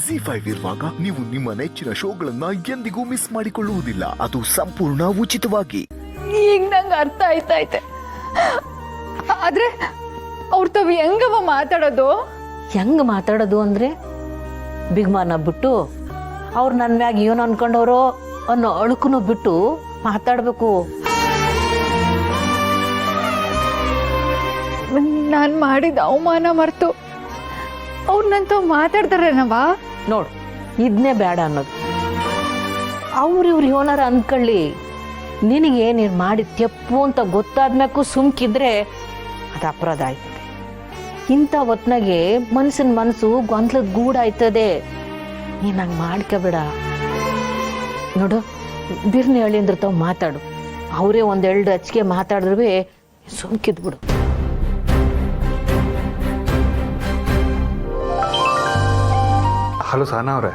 Z5 ಇರುವಾಗ ನೀವು ನಿಮ್ಮ ನೆಚ್ಚಿನ ಶೋಗಳನ್ನ ಎಂದಿಗೂ ಮಿಸ್ ಮಾಡಿಕೊಳ್ಳುವುದಿಲ್ಲ. ಅದು ಸಂಪೂರ್ಣ ಉಚಿತವಾಗಿ. ಈಗ ನಂಗೆ ಅರ್ಥ ಆಯ್ತೈತೆ. ಆದ್ರೆ ಅವ್ರ ತಾವ್ ಹೆಂಗವ ಮಾತಾಡೋದು? ಹೆಂಗ್ ಮಾತಾಡೋದು ಅಂದ್ರೆ ಬಿಗ್ಮಾನ ಬಿಟ್ಟು ಅವ್ರು ನನ್ನ ಮ್ಯಾಗ ಏನು ಅನ್ಕೊಂಡವ್ರೋ ಅನ್ನೋ ಅಳುಕುನು ಬಿಟ್ಟು ಮಾತಾಡ್ಬೇಕು. ನಾನ್ ಮಾಡಿದ ಅವಮಾನ ಮರ್ತು ಅವ್ರು ನಂತಾವ್ ಮಾತಾಡ್ತಾರೇನವ? ನೋಡು, ಇದನ್ನೇ ಬೇಡ ಅನ್ನೋದು. ಇವ್ರು ಏನಾರ ಅನ್ಕೊಳ್ಳಿ, ನಿನಗೆ ನೀನು ಮಾಡಿದ ತೆಪ್ಪು ಅಂತ ಗೊತ್ತಾದ್ಮ್ಯಾಕು ಸುಮ್ಕಿದ್ರೆ ಅದು ಅಪರಾಧ ಆಯ್ತದೆ. ಇಂಥ ಹೊತ್ನಾಗೆ ಮನಸ್ಸಿನ ಮನಸ್ಸು ಗೊಂದಲದ ಗೂಡಾಯ್ತದೆ. ನೀನು ಹಂಗೆ ಮಾಡ್ಕೋಬೇಡ. ನೋಡು, ಬಿರ್ನಿ ಹೇಳಿಂದಿರ್ತಾವ ಮಾತಾಡು. ಅವರೇ ಒಂದೆರಡು ಹಚ್ಚಿಗೆ ಮಾತಾಡಿದ್ರು ಸುಮ್ಕಿದ್ಬಿಡು. ಹಲೋ ಸಹನಾ ಅವರೇ,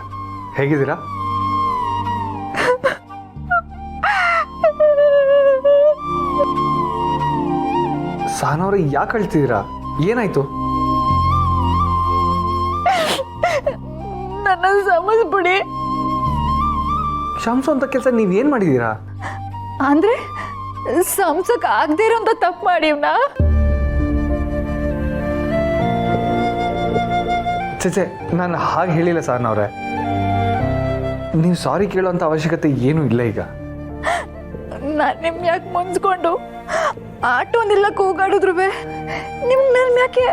ಹೇಗಿದ್ದೀರಾ? ಸಹನಾ ಅವರೇ, ಯಾಕೆ ಅಳ್ತಿದ್ದೀರಾ? ಏನಾಯ್ತು? ನನ್ನ ಸಮಸ್ಬಿಡಿ. ಕ್ಷಮಿಸೋ ಅಂತ ಕೆಲಸ ನೀವೇನ್ ಮಾಡಿದೀರಾ? ಅಂದ್ರೆ ಸಂಸಕ್ ಆಗದೆ ಇರೋಂತ ತಪ್ಪು ಮಾಡಿವ್ನ? ಚೇಚೆ, ನಾನು ಹಾಗೆ ಹೇಳಿಲ್ಲ ಸಹನಾ ಅವರೇ. ನೀವು ಸಾರಿ ಕೇಳೋಂಥ ಅವಶ್ಯಕತೆ ಏನೂ ಇಲ್ಲ ಈಗ. ನಾನು ನಿಮ್ ಯಾಕೆ ಮುನ್ಸ್ಕೊಂಡು ಆಟೋಂದಿಲ್ಲ ಕೂಗಾಡಿದ್ರು ನಿಮ್ಗೆ ನನ್ನ ಯಾಕೆ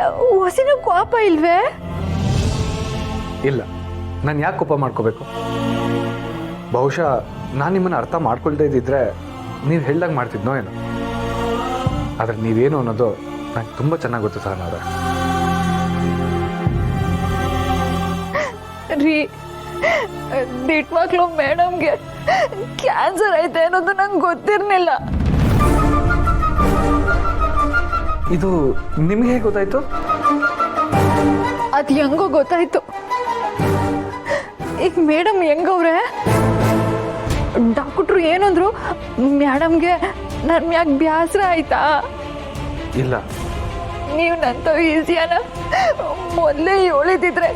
ಹೊಸಿನ ಕೋಪ ಇಲ್ವೇ? ಇಲ್ಲ, ನಾನು ಯಾಕೆ ಕೋಪ ಮಾಡ್ಕೋಬೇಕು? ಬಹುಶಃ ನಾನು ನಿಮ್ಮನ್ನು ಅರ್ಥ ಮಾಡ್ಕೊಳ್ತಾ ಇದ್ದಿದ್ರೆ ನೀವು ಹೇಳ್ದಾಗ ಮಾಡ್ತಿದ್ನೋ ಏನೋ. ಆದರೆ ನೀವೇನು ಅನ್ನೋದು ನಂಗೆ ತುಂಬ ಚೆನ್ನಾಗಿ ಗೊತ್ತು ಸಹನಾ ಅವರೇ. ರೀ, ದಿಟ್ಮಕ್ಳು ಮೇಡಮ್ಗೆ ಕ್ಯಾನ್ಸರ್ ಐತೆ ಅನ್ನೋದು ನಂಗೆ ಗೊತ್ತಿರ್ಲಿಲ್ಲ. ಇದು ನಿಮ್ಗೆ ಹೇಗೆ ಗೊತ್ತಾಯ್ತು? ಅದ್ ಹೆಂಗೋ ಗೊತ್ತಾಯ್ತು. ಈಗ ಮೇಡಮ್ ಹೆಂಗವ್ರೆ? ಡಾಕ್ಟ್ರು ಏನಂದ್ರು? ಮೇಡಮ್ಗೆ ನನ್ ಮ್ಯಾಗ ಬ್ಯಾಸರ ಆಯ್ತಾ? ಇಲ್ಲ, ನೀವು ನಂತ ಈಸಿಯಾನ ಮೊದಲೇ ಹೇಳಿದ್ರೆ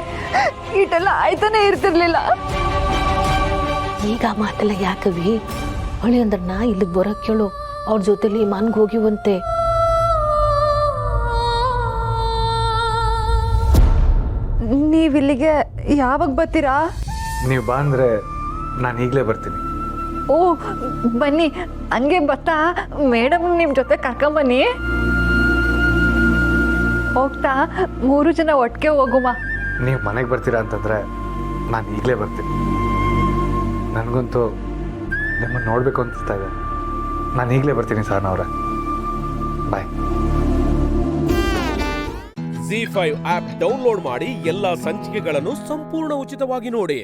ಇಟೆಲ್ಲ ಆಯ್ತಾನೆ ಇರ್ತಿರ್ಲಿಲ್ಲ. ಈಗ ಮಾತೆಲ್ಲ ಯಾಕವಿ? ಹೊಳಿ ಅಂದ್ರನ್ನ ಇಲ್ಲಿಗೆ ಬರೋಕ್ ಕೇಳು. ಅವ್ರ ಜೊತೆಲಿ ಮನ್ಗೆ ಹೋಗಿವಂತೆ. ನೀವಿಲ್ಲಿಗೆ ಯಾವಾಗ ಬರ್ತೀರಾ? ನೀವು ಬಾ ಅಂದರೆ ನಾನು ಈಗಲೇ ಬರ್ತೀನಿ. ಓ ಬನ್ನಿ, ಹಂಗೆ ಬರ್ತಾ ಮೇಡಮ್ ನಿಮ್ ಜೊತೆ ಕರ್ಕೊಂಬನ್ನಿ. ಹೋಗ್ತಾ 3 ಜನ ಒಟ್ಟಿಗೆ ಹೋಗುಮ. ನೀವು ಮನೆಗೆ ಬರ್ತೀರಾ ಅಂತಂದರೆ ನಾನು ಈಗಲೇ ಬರ್ತೀನಿ. ನನಗಂತೂ ನಿಮ್ಮನ್ನು ನೋಡಬೇಕು ಅನಿಸ್ತಾ ಇದೆ. ನಾನು ಈಗಲೇ ಬರ್ತೀನಿ ಸಹನಾ ಅವರೇ. ಬಾಯ್. Z5 ಆಪ್ ಡೌನ್ಲೋಡ್ ಮಾಡಿ ಎಲ್ಲಾ ಸಂಚಿಕೆಗಳನ್ನು ಸಂಪೂರ್ಣ ಉಚಿತವಾಗಿ ನೋಡಿ.